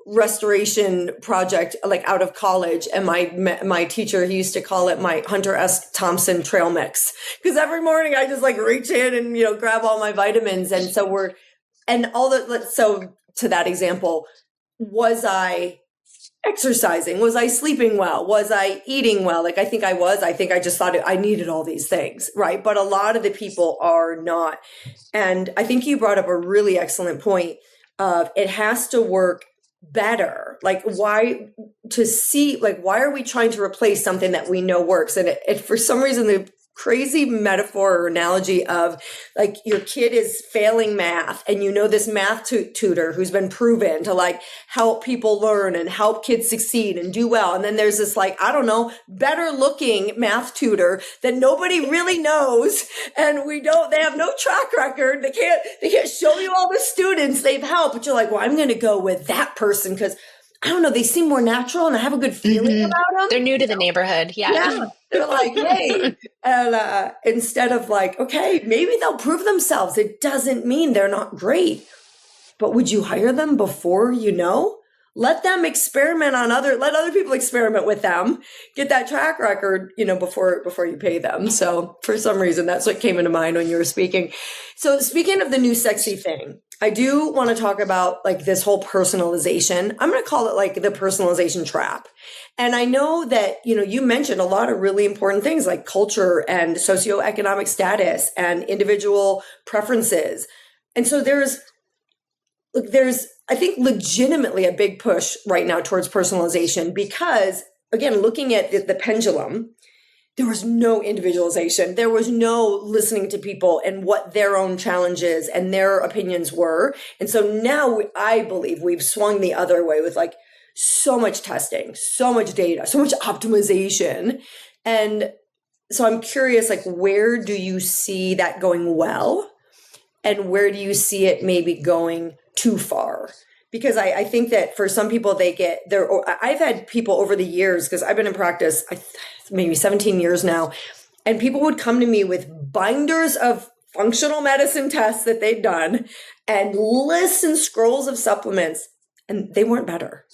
A: restoration project like out of college, and my teacher, he used to call it my Hunter S. Thompson trail mix, because every morning I just like reach in and grab all my vitamins. And so to that example, was I exercising? Was I sleeping well? Was I eating well? Like, I think I just thought I needed all these things, right? But a lot of the people are not. And I think you brought up a really excellent point of it has to work better. Like, why are we trying to replace something that we know works? And it for some reason, the crazy metaphor or analogy of like your kid is failing math, and this math tutor who's been proven to like help people learn and help kids succeed and do well. And then there's this like, I don't know, better looking math tutor that nobody really knows. And they have no track record. They can't show you all the students they've helped, but you're like, well, I'm going to go with that person because I don't know, they seem more natural and I have a good feeling about them.
B: They're new to the neighborhood. Yeah.
A: They're like, hey. And instead of like, okay, maybe they'll prove themselves. It doesn't mean they're not great. But would you hire them before Let them experiment let other people experiment with them. Get that track record, before you pay them. So for some reason, that's what came into mind when you were speaking. So speaking of the new sexy thing, I do want to talk about like this whole personalization. I'm going to call it like the personalization trap. And I know that, you mentioned a lot of really important things like culture and socioeconomic status and individual preferences. And so there's, I think, legitimately a big push right now towards personalization because, again, looking at the pendulum, there was no individualization. There was no listening to people and what their own challenges and their opinions were. And so now I believe we've swung the other way with like so much testing, so much data, so much optimization. And so I'm curious, like, where do you see that going well? And where do you see it maybe going too far? Because I think that for some people, I've had people over the years, because I've been in practice maybe 17 years now, and people would come to me with binders of functional medicine tests that they'd done and lists and scrolls of supplements, and they weren't better.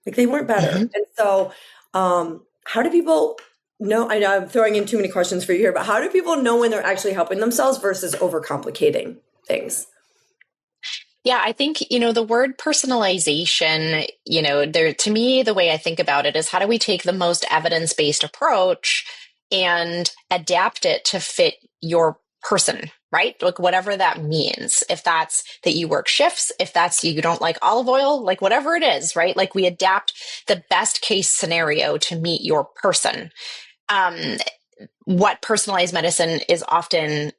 A: Like, they weren't better. Mm-hmm. And so how do people know? I know I'm throwing in too many questions for you here, but how do people know when they're actually helping themselves versus overcomplicating things?
B: Yeah, I think, the word personalization, to me, the way I think about it is how do we take the most evidence-based approach and adapt it to fit your person, right? Like whatever that means. If that's that you work shifts, if that's you don't like olive oil, like whatever it is, right? Like we adapt the best case scenario to meet your person. What personalized medicine is often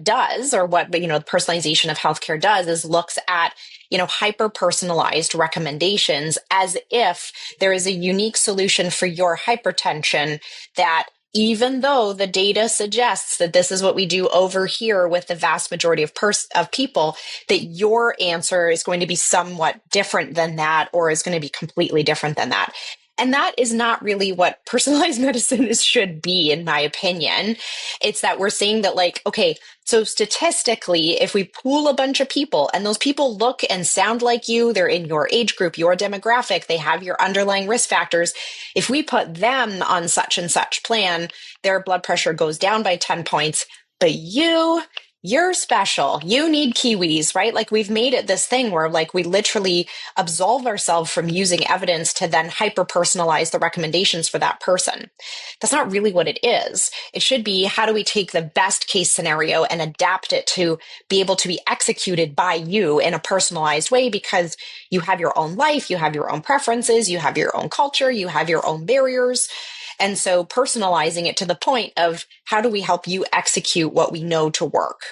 B: does, or what personalization of healthcare does, is looks at hyper personalized recommendations as if there is a unique solution for your hypertension that, even though the data suggests that this is what we do over here with the vast majority of people, that your answer is going to be somewhat different than that, or is going to be completely different than that. And that is not really what personalized medicine should be, in my opinion. It's that we're saying that, like, okay, so statistically, if we pool a bunch of people and those people look and sound like you, they're in your age group, your demographic, they have your underlying risk factors. If we put them on such and such plan, their blood pressure goes down by 10 points, but you're special. You need kiwis, right? Like, we've made it this thing where like we literally absolve ourselves from using evidence to then hyper personalize the recommendations for that person. That's not really what it is. It should be, how do we take the best case scenario and adapt it to be able to be executed by you in a personalized way, because you have your own life, you have your own preferences, you have your own culture, you have your own barriers. And so personalizing it to the point of how do we help you execute what we know to work?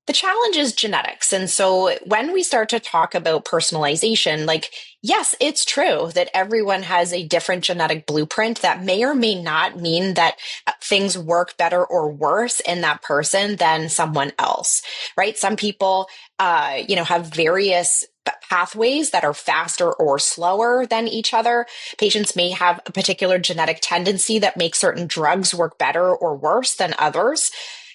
B: The challenge is genetics. And so when we start to talk about personalization, like, yes, it's true that everyone has a different genetic blueprint that may or may not mean that things work better or worse in that person than someone else, right? Some people, have various pathways that are faster or slower than each other. Patients may have a particular genetic tendency that makes certain drugs work better or worse than others.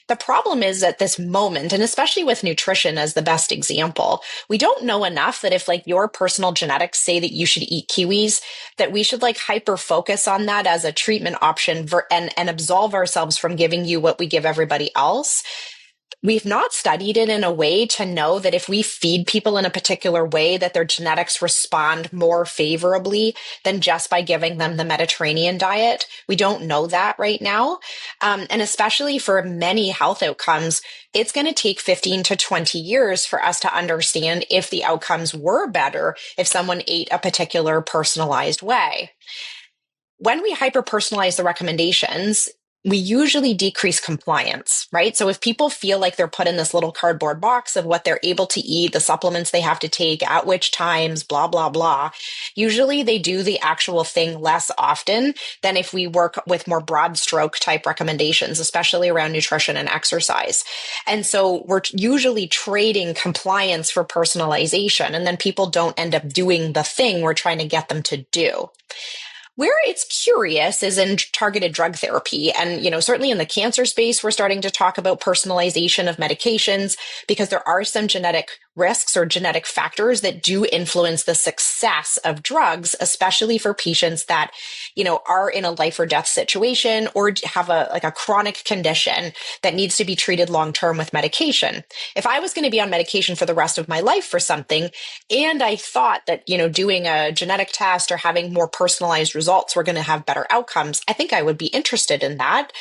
B: The problem is at this moment, and especially with nutrition as the best example, we don't know enough that if like your personal genetics say that you should eat kiwis, that we should like hyper focus on that as a treatment option and absolve ourselves from giving you what we give everybody else. We've not studied it in a way to know that if we feed people in a particular way, that their genetics respond more favorably than just by giving them the Mediterranean diet. We don't know that right now. And especially for many health outcomes, it's going to take 15 to 20 years for us to understand if the outcomes were better if someone ate a particular personalized way. When we hyper-personalize the recommendations, we usually decrease compliance, right? So if people feel like they're put in this little cardboard box of what they're able to eat, the supplements they have to take, at which times, blah, blah, blah, usually they do the actual thing less often than if we work with more broad stroke type recommendations, especially around nutrition and exercise. And so we're usually trading compliance for personalization, and then people don't end up doing the thing we're trying to get them to do. Where it's curious is in targeted drug therapy. And, certainly in the cancer space, we're starting to talk about personalization of medications because there are some genetic risks or genetic factors that do influence the success of drugs, especially for patients that, are in a life or death situation or have a chronic condition that needs to be treated long-term with medication. If I was going to be on medication for the rest of my life for something, and I thought that, doing a genetic test or having more personalized results were going to have better outcomes, I think I would be interested in that.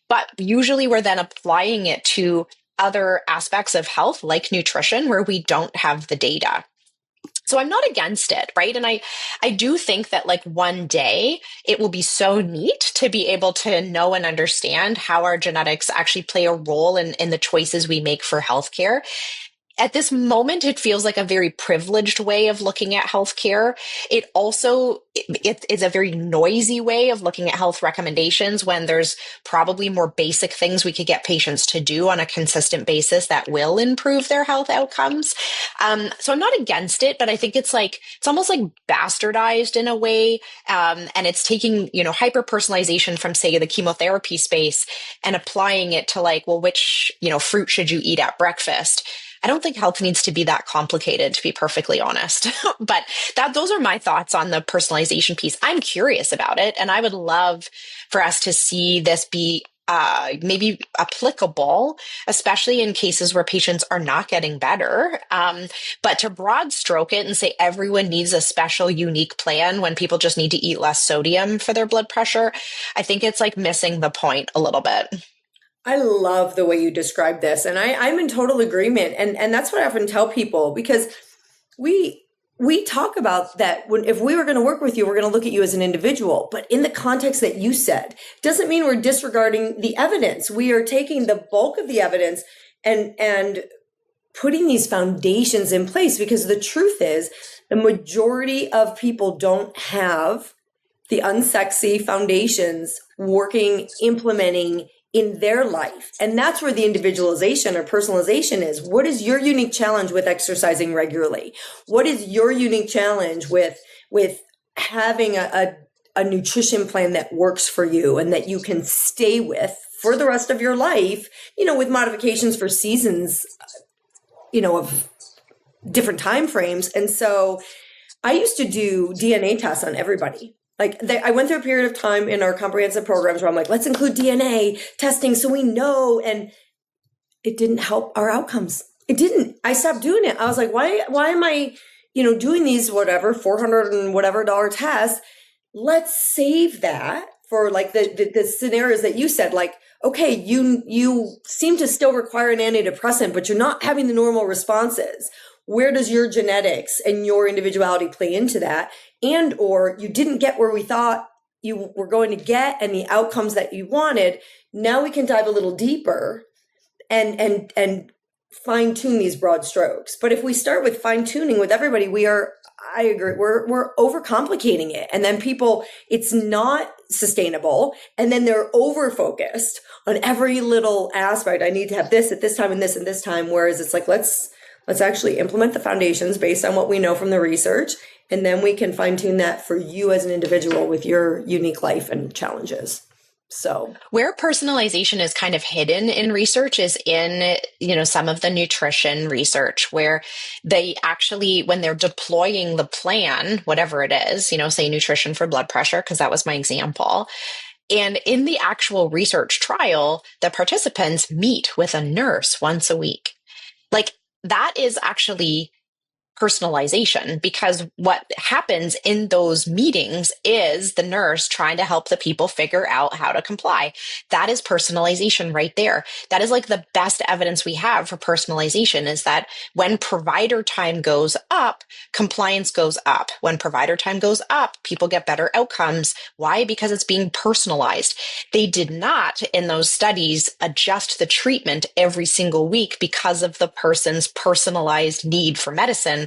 B: But usually we're then applying it to other aspects of health, like nutrition, where we don't have the data. So I'm not against it, right? And I do think that like one day it will be so neat to be able to know and understand how our genetics actually play a role in the choices we make for healthcare. At this moment, it feels like a very privileged way of looking at healthcare. It also is a very noisy way of looking at health recommendations when there's probably more basic things we could get patients to do on a consistent basis that will improve their health outcomes. So I'm not against it, but I think it's almost like bastardized in a way. And it's taking, hyper personalization from, say, the chemotherapy space and applying it to which, fruit should you eat at breakfast? I don't think health needs to be that complicated, to be perfectly honest. But those are my thoughts on the personalization piece. I'm curious about it, and I would love for us to see this be maybe applicable, especially in cases where patients are not getting better. But to broad stroke it and say everyone needs a special, unique plan when people just need to eat less sodium for their blood pressure, I think it's missing the point a little bit.
A: I love the way you describe this, and I'm in total agreement. And that's what I often tell people, because we talk about that if we were going to work with you, we're going to look at you as an individual. But in the context that you said, doesn't mean we're disregarding the evidence. We are taking the bulk of the evidence and putting these foundations in place, because the truth is the majority of people don't have the unsexy foundations working, implementing in their life. And that's where the individualization or personalization is. What is your unique challenge with exercising regularly? What is your unique challenge with having a nutrition plan that works for you and that you can stay with for the rest of your life, with modifications for seasons, of different time frames. And so I used to do DNA tests on everybody. I went through a period of time in our comprehensive programs where I'm like, let's include DNA testing so we know. And it didn't help our outcomes. It didn't. I stopped doing it. I was like, why am I, doing these $400 and whatever tests? Let's save that for the scenarios that you said, okay, you seem to still require an antidepressant, but you're not having the normal responses. Where does your genetics and your individuality play into that? And, or you didn't get where we thought you were going to get and the outcomes that you wanted. Now we can dive a little deeper and fine tune these broad strokes. But if we start with fine tuning with everybody, I agree, we're overcomplicating it. And then it's not sustainable. And then they're over focused on every little aspect. I need to have this at this time and this and this time. Whereas it's let's Let's actually implement the foundations based on what we know from the research. And then we can fine tune that for you as an individual with your unique life and challenges. So
B: where personalization is kind of hidden in research is in, some of the nutrition research where they actually, when they're deploying the plan, whatever it is, say nutrition for blood pressure, because that was my example. And in the actual research trial, the participants meet with a nurse once a week. Like that is actually personalization, because what happens in those meetings is the nurse trying to help the people figure out how to comply. That is personalization right there. That is like the best evidence we have for personalization, is that when provider time goes up, compliance goes up. When provider time goes up, people get better outcomes. Why? Because it's being personalized. They did not in those studies adjust the treatment every single week because of the person's personalized need for medicine.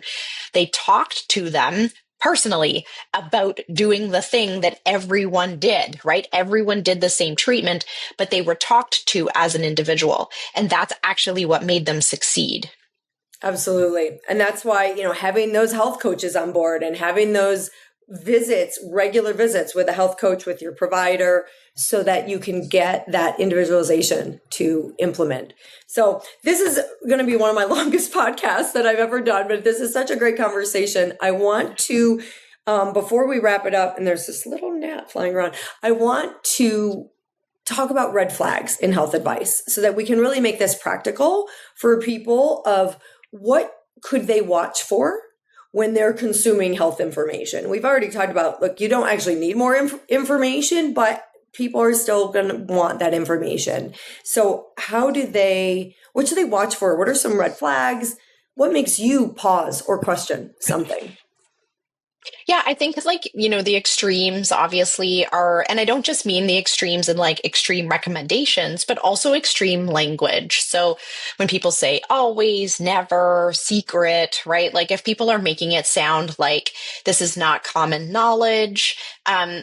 B: They talked to them personally about doing the thing that everyone did, right? Everyone did the same treatment, but they were talked to as an individual. And that's actually what made them succeed.
A: absolutely. And that's why, having those health coaches on board and having those visits, regular visits with a health coach, with your provider, so that you can get that individualization to implement. So this is going to be one of my longest podcasts that I've ever done, but this is such a great conversation. I want to, before we wrap it up, and there's this little gnat flying around, I want to talk about red flags in health advice so that we can really make this practical for people of what could they watch for when they're consuming health information. We've already talked about, look, you don't actually need more information, but people are still going to want that information. So what should they watch for? What are some red flags? What makes you pause or question something?
B: Yeah, I think the extremes obviously are, and I don't just mean the extremes in like extreme recommendations, but also extreme language. So when people say always, never, secret, right? Like if people are making it sound like this is not common knowledge,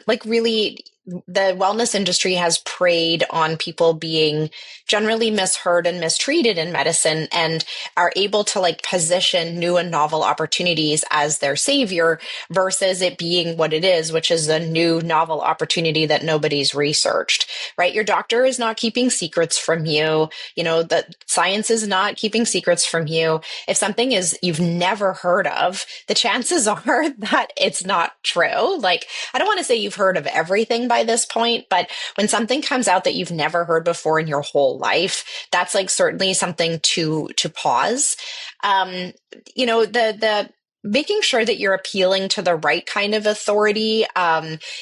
B: like really the wellness industry has preyed on people being generally misheard and mistreated in medicine, and are able to like position new and novel opportunities as their savior versus it being what it is, which is a new novel opportunity that nobody's researched, right? Your doctor is not keeping secrets from you. The science is not keeping secrets from you. If something is you've never heard of, the chances are that it's not true. Like, I don't want to say you've heard of everything by this point, but when something comes out that you've never heard before in your whole life, that's like certainly something to pause. The making sure that you're appealing to the right kind of authority.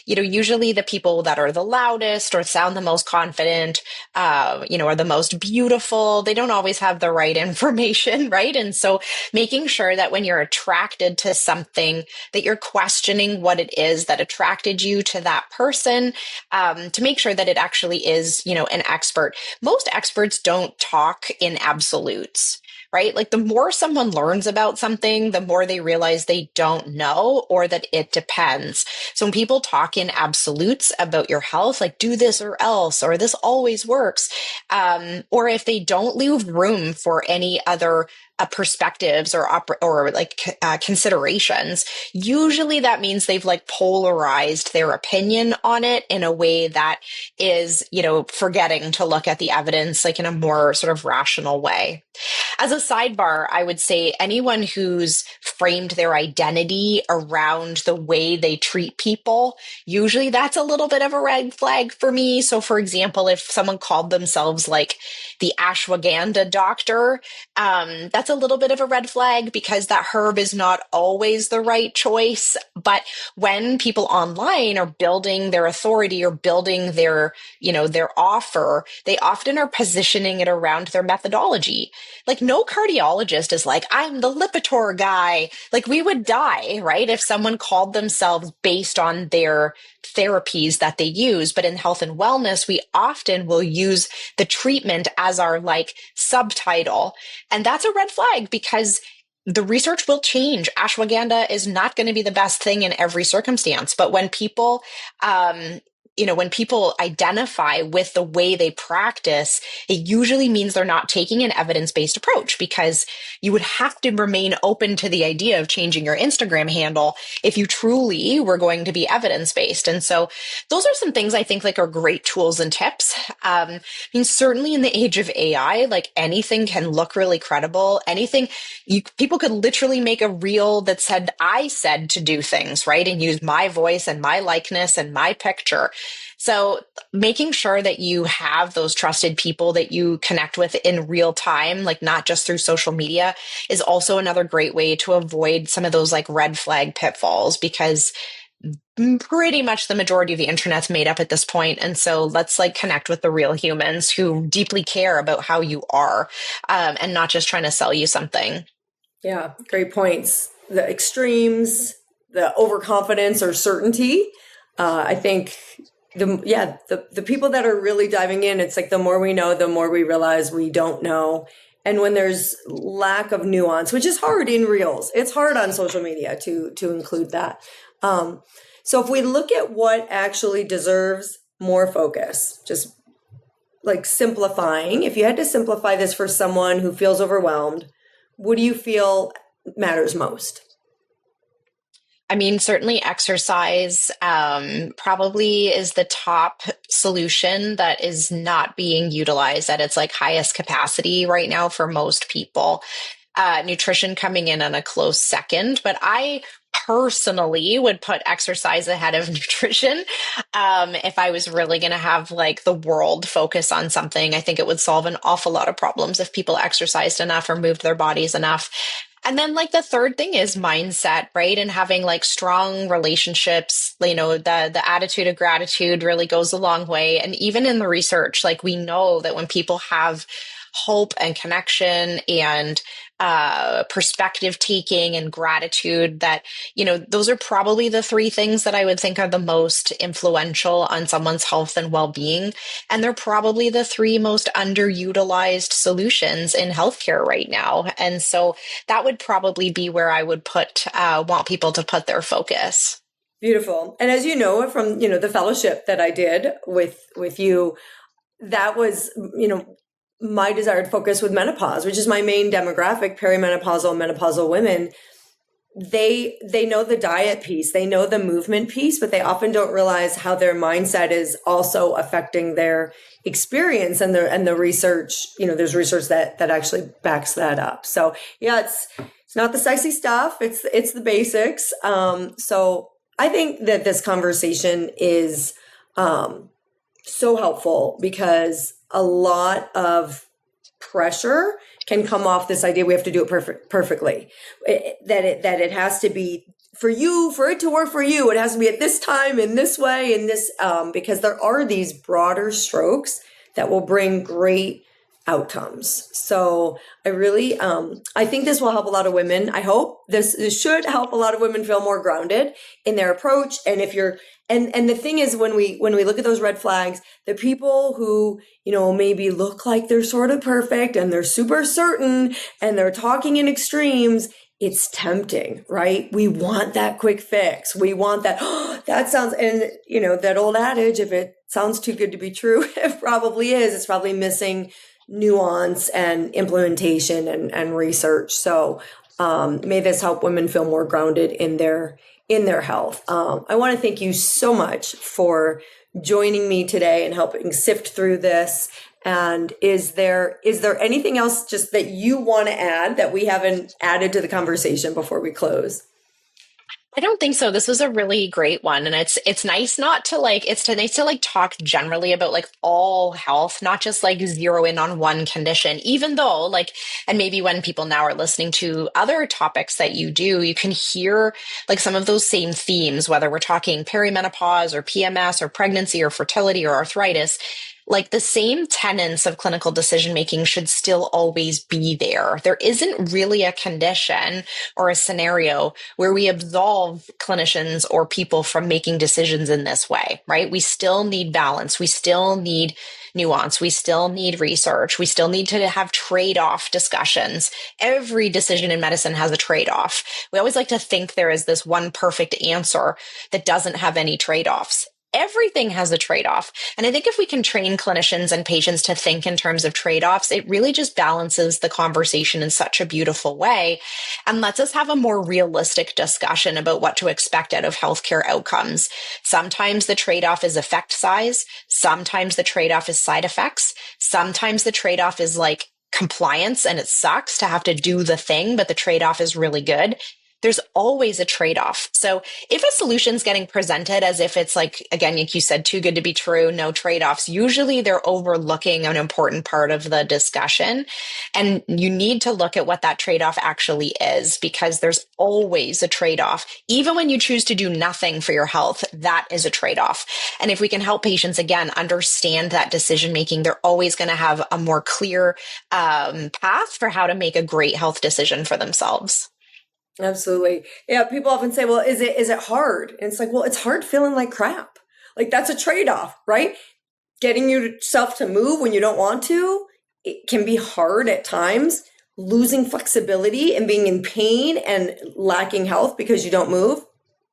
B: Usually the people that are the loudest or sound the most confident, are the most beautiful. They don't always have the right information, right? And so making sure that when you're attracted to something, that you're questioning what it is that attracted you to that person, to make sure that it actually is, an expert. Most experts don't talk in absolutes, right? Like the more someone learns about something, the more they realize they don't know, or that it depends. So when people talk in absolutes about your health, like do this or else, or this always works, or if they don't leave room for any other perspectives or considerations, usually that means they've like polarized their opinion on it in a way that is, forgetting to look at the evidence like in a more sort of rational way. As a sidebar, I would say anyone who's framed their identity around the way they treat people, usually that's a little bit of a red flag for me. So for example, if someone called themselves like the ashwagandha doctor, that's a little bit of a red flag because that herb is not always the right choice. But when people online are building their authority or building their offer, they often are positioning it around their methodology. Like no cardiologist is like, I'm the Lipitor guy. Like we would die, right? If someone called themselves based on their therapies that they use. But in health and wellness, we often will use the treatment as our like subtitle. And that's a red flag because the research will change. Ashwagandha is not going to be the best thing in every circumstance. But when people when people identify with the way they practice, it usually means they're not taking an evidence-based approach, because you would have to remain open to the idea of changing your Instagram handle if you truly were going to be evidence-based. And so those are some things I think like are great tools and tips. I mean, certainly in the age of AI, like anything can look really credible. Anything, people could literally make a reel that said, I said to do things, right? And use my voice and my likeness and my picture. So making sure that you have those trusted people that you connect with in real time, like not just through social media, is also another great way to avoid some of those like red flag pitfalls, because pretty much the majority of the internet's made up at this point. And so let's like connect with the real humans who deeply care about how you are, and not just trying to sell you something.
A: Yeah, great points. The extremes, the overconfidence or certainty. I think the people that are really diving in, it's like the more we know, the more we realize we don't know. And when there's lack of nuance, which is hard in reels, it's hard on social media to include that. So if we look at what actually deserves more focus, just like simplifying, if you had to simplify this for someone who feels overwhelmed, what do you feel matters most?
B: I mean, certainly exercise probably is the top solution that is not being utilized at its like highest capacity right now for most people. Nutrition coming in on a close second, but I personally would put exercise ahead of nutrition. If I was really going to have like the world focus on something, I think it would solve an awful lot of problems if people exercised enough or moved their bodies enough. And then like the third thing is mindset, right? And having like strong relationships, the attitude of gratitude really goes a long way. And even in the research, like we know that when people have hope and connection and perspective taking and gratitude, that, those are probably the three things that I would think are the most influential on someone's health and well-being. And they're probably the three most underutilized solutions in healthcare right now. And so that would probably be where I would want people to put their focus.
A: Beautiful. And as you know, from, the fellowship that I did with you, that was, my desired focus with menopause, which is my main demographic, perimenopausal, menopausal women. They know the diet piece, they know the movement piece, but they often don't realize how their mindset is also affecting their experience, and the research, there's research that actually backs that up. So yeah, it's not the sexy stuff, it's the basics. So I think that this conversation is so helpful, because a lot of pressure can come off this idea we have to do it perfectly. That it has to be for it to work for you. It has to be at this time, in this way, in this, because there are these broader strokes that will bring great outcomes. So I really, I think this will help a lot of women. I hope this should help a lot of women feel more grounded in their approach. And if you're, and the thing is, when we look at those red flags, the people who, maybe look like they're sort of perfect and they're super certain and they're talking in extremes, it's tempting, right? We want that quick fix. We want that, that sounds, and that old adage, if it sounds too good to be true, it probably is. It's probably missing nuance and implementation and research. So may this help women feel more grounded in their health. I want to thank you so much for joining me today and helping sift through this. And is there anything else just that you want to add that we haven't added to the conversation before we close?
B: I don't think so. This was a really great one. And it's nice not to like, nice to like talk generally about like all health, not just like zero in on one condition, even though like, and maybe when people now are listening to other topics that you do, you can hear like some of those same themes, whether we're talking perimenopause or PMS or pregnancy or fertility or arthritis. Like the same tenets of clinical decision making should still always be there. There isn't really a condition or a scenario where we absolve clinicians or people from making decisions in this way, right? We still need balance. We still need nuance. We still need research. We still need to have trade-off discussions. Every decision in medicine has a trade-off. We always like to think there is this one perfect answer that doesn't have any trade-offs. everything has a trade-off. And I think if we can train clinicians and patients to think in terms of trade-offs, it really just balances the conversation in such a beautiful way and lets us have a more realistic discussion about what to expect out of healthcare outcomes. Sometimes the trade-off is effect size. Sometimes the trade-off is side effects. Sometimes the trade-off is like compliance, and it sucks to have to do the thing, but the trade-off is really good. There's always a trade-off. So if a solution's getting presented as if it's like, again, like you said, too good to be true, no trade-offs, usually they're overlooking an important part of the discussion. And you need to look at what that trade-off actually is, because there's always a trade-off. Even when you choose to do nothing for your health, that is a trade-off. And if we can help patients, again, understand that decision-making, they're always going to have a more clear path for how to make a great health decision for themselves.
A: Absolutely. Yeah. People often say, well, is it hard? And it's like, well, it's hard feeling like crap. Like that's a trade-off, right? Getting yourself to move when you don't want to, it can be hard at times. Losing flexibility and being in pain and lacking health because you don't move,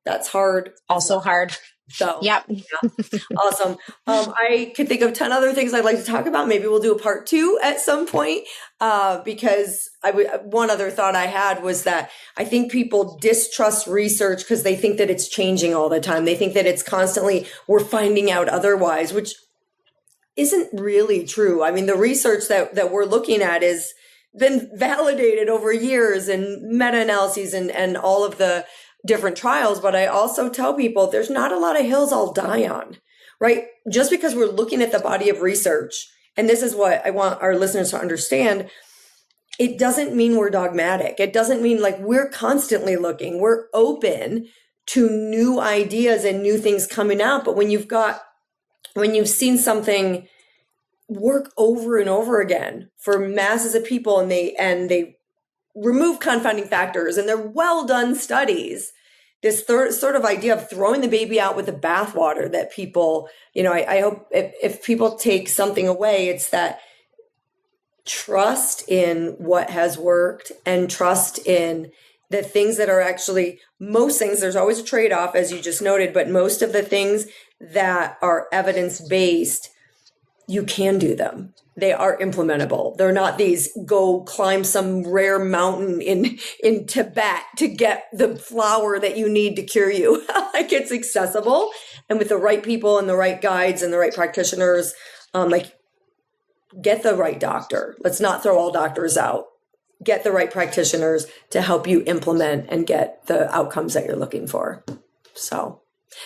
A: that's hard.
B: Also hard.
A: So,
B: yep.
A: Yeah. Awesome. I could think of 10 other things I'd like to talk about. Maybe we'll do a part 2 at some point, because one other thought I had was that I think people distrust research because they think that it's changing all the time. They think that it's constantly, we're finding out otherwise, which isn't really true. I mean, the research that we're looking at is been validated over years and meta-analyses and all of the different trials. But I also tell people there's not a lot of hills I'll die on, right? Just because we're looking at the body of research, and this is what I want our listeners to understand, it doesn't mean we're dogmatic. It doesn't mean like we're constantly looking. We're open to new ideas and new things coming out. But when you've seen something work over and over again for masses of people and they remove confounding factors and they're well done studies, this sort of idea of throwing the baby out with the bathwater that people, I hope if people take something away, it's that trust in what has worked and trust in the things that are actually, most things, there's always a trade-off, as you just noted, but most of the things that are evidence-based, you can do them. They are implementable. They're not these go climb some rare mountain in Tibet to get the flower that you need to cure you. Like it's accessible. And with the right people and the right guides and the right practitioners, get the right doctor. Let's not throw all doctors out. Get the right practitioners to help you implement and get the outcomes that you're looking for. So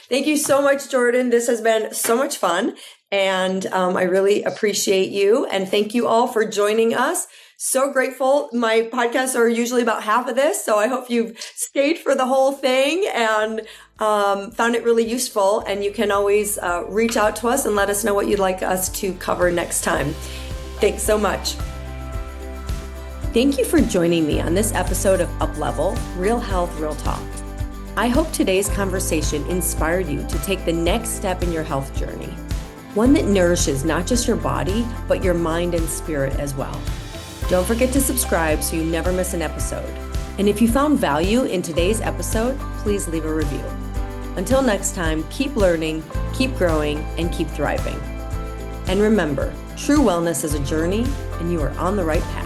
A: thank you so much, Jordan. This has been so much fun. And I really appreciate you. And thank you all for joining us. So grateful. My podcasts are usually about half of this. So I hope you've stayed for the whole thing and found it really useful. And you can always reach out to us and let us know what you'd like us to cover next time. Thanks so much. Thank you for joining me on this episode of UPLEVEL, Real Health, Real Talk. I hope today's conversation inspired you to take the next step in your health journey. One that nourishes not just your body, but your mind and spirit as well. Don't forget to subscribe so you never miss an episode. And if you found value in today's episode, please leave a review. Until next time, keep learning, keep growing, and keep thriving. And remember, true wellness is a journey, and you are on the right path.